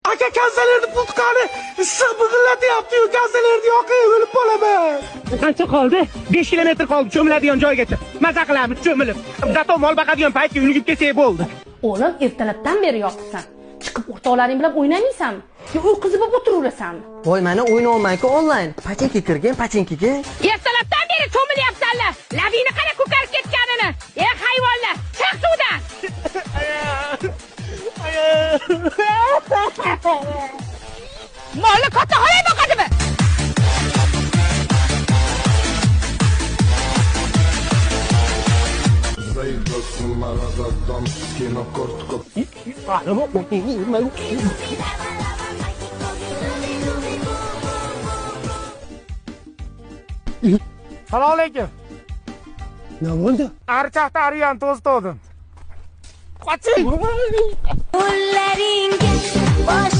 Aka kasalarni pultqani issiq big'illatyapti-yu, kasalarni yoqib o'lib qolaman. Qancha qoldi? 5 kilometr qoldi cho'miladigan joygacha. Maza qilamiz cho'milib. Zato mol boqadigan paytga ulgib kelsak bo'ldi. O'g'lim, ertalabdan beri yotibsan. Chiqib o'rtoqlaring bilan o'ynamaysanmi? Yo uyqusi bo'lib o'tiraverasanmi? Voy, mana o'ynayolmayman-ku onlayn. Pachinki kirgin, pachinkiga. Ertalabdan beri cho'milyapsanlar. Labingni qara ko'karib ketganini. Hayvonlar, chiq suvdan. Molni katta xo'ray boqadimi? Salom alaykum. Nima bo'ldi? Arichaqda ariyan to'zdim. Qoching. Qo'llaringga bosh